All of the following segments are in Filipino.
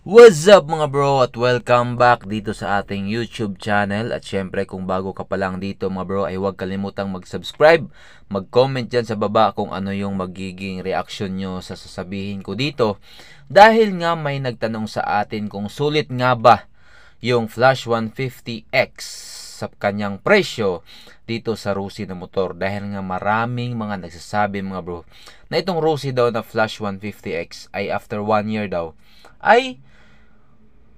What's up mga bro at welcome back dito sa ating YouTube channel. At syempre kung bago ka pa lang dito mga bro ay huwag kalimutang mag-subscribe, mag-comment dyan sa baba kung ano yung magiging reaction nyo sa sasabihin ko dito. Dahil nga may nagtanong sa atin kung sulit nga ba yung Flash 150X sa kanyang presyo dito sa Rusi na motor. Dahil nga maraming mga nagsasabi mga bro na itong Rusi daw na Flash 150X ay after 1 year daw ay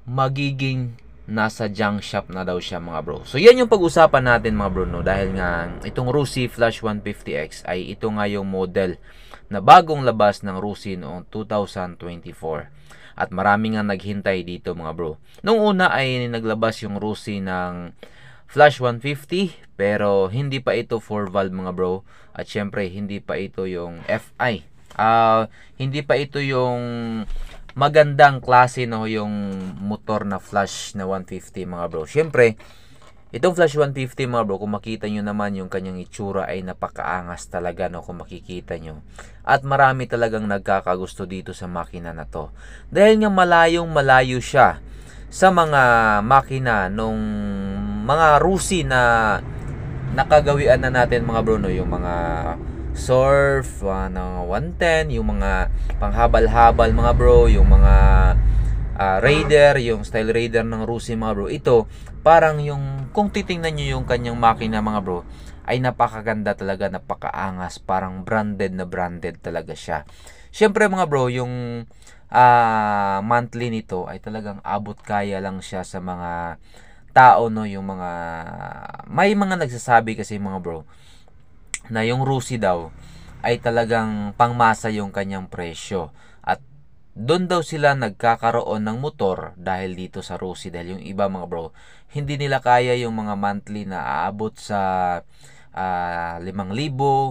magiging nasa junk shop na daw siya mga bro. So yan yung pag-usapan natin mga bro, no? Dahil nga itong Rusi Flash 150X ay ito nga yung model na bagong labas ng Rusi noong 2024. At marami nga naghintay dito mga bro. Nung una ay naglabas yung Rusi ng Flash 150 pero hindi pa ito 4 valve mga bro. At syempre hindi pa ito yung FI. Hindi pa ito yung magandang klase, no, yung motor na Flash na 150 mga bro. Syempre, itong Flash 150 mga bro, kung makita nyo naman yung kanyang itsura ay napakaangas talaga, no, kung makikita nyo. At marami talagang nagkakagusto dito sa makina na to. Dahil nga malayong malayo siya sa mga makina nung mga Rusi na nakagawian na natin mga bro, no, yung mga Surf, ng 110, yung mga panghabal-habal mga bro, yung mga Raider, yung style Raider ng Rusi mga bro. Ito, parang yung, kung titingnan nyo yung kanyang makina mga bro, ay napakaganda talaga, napakaangas, parang branded na branded talaga siya. Syempre mga bro, yung monthly nito ay talagang abot kaya lang siya sa mga tao, no, yung mga, may mga nagsasabi kasi mga bro, na yung Rusi daw ay talagang pangmasa yung kanyang presyo. At doon daw sila nagkakaroon ng motor dahil dito sa Rusi. Dahil yung iba mga bro, hindi nila kaya yung mga monthly na aabot sa 5,000,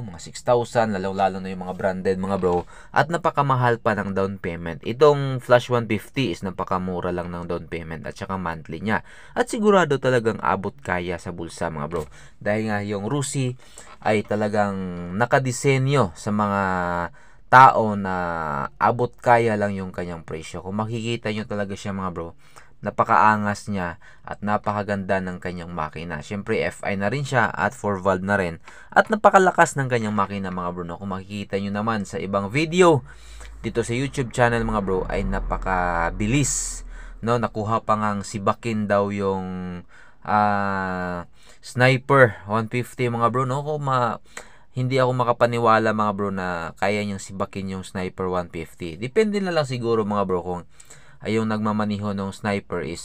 mga 6,000, lalo na yung mga branded mga bro. At napakamahal pa ng down payment. Itong Flash 150 is napakamura lang ng down payment at saka monthly niya. At sigurado talagang abot kaya sa bulsa mga bro. Dahil nga yung Rusi ay talagang nakadisenyo sa mga tao na abot kaya lang yung kanyang presyo. Kung makikita nyo talaga siya mga bro, napakaangas niya at napakaganda ng kanyang makina. Syempre FI na rin siya at 4 valve na rin. At napakalakas ng kanyang makina mga bro, no? Kung makikita nyo naman sa ibang video dito sa YouTube channel mga bro ay napakabilis, no? Nakuha pa ngang sibakin daw yung Sniper 150 mga bro, no? Hindi ako makapaniwala mga bro na kaya niyang sibakin yung Sniper 150. Depende na lang siguro mga bro kung yung nagmamaniho ng Sniper is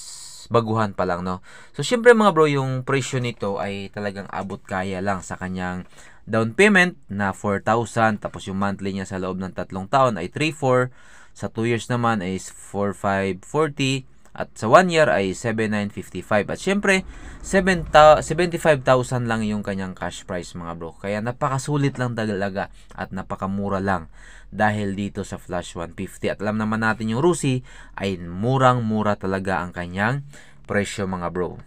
baguhan pa lang, no? So syempre mga bro, yung presyo nito ay talagang abot kaya lang sa kanyang down payment na 4,000, tapos yung monthly niya sa loob ng 3 taon ay 3,400, sa 2 years naman ay 4,540, at sa 1 year ay 7,955. At syempre 75,000 lang yung kanyang cash price mga bro. Kaya napakasulit lang talaga at napakamura lang dahil dito sa Flash 150. At alam naman natin yung Rusi ay murang-mura talaga ang kanyang presyo mga bro.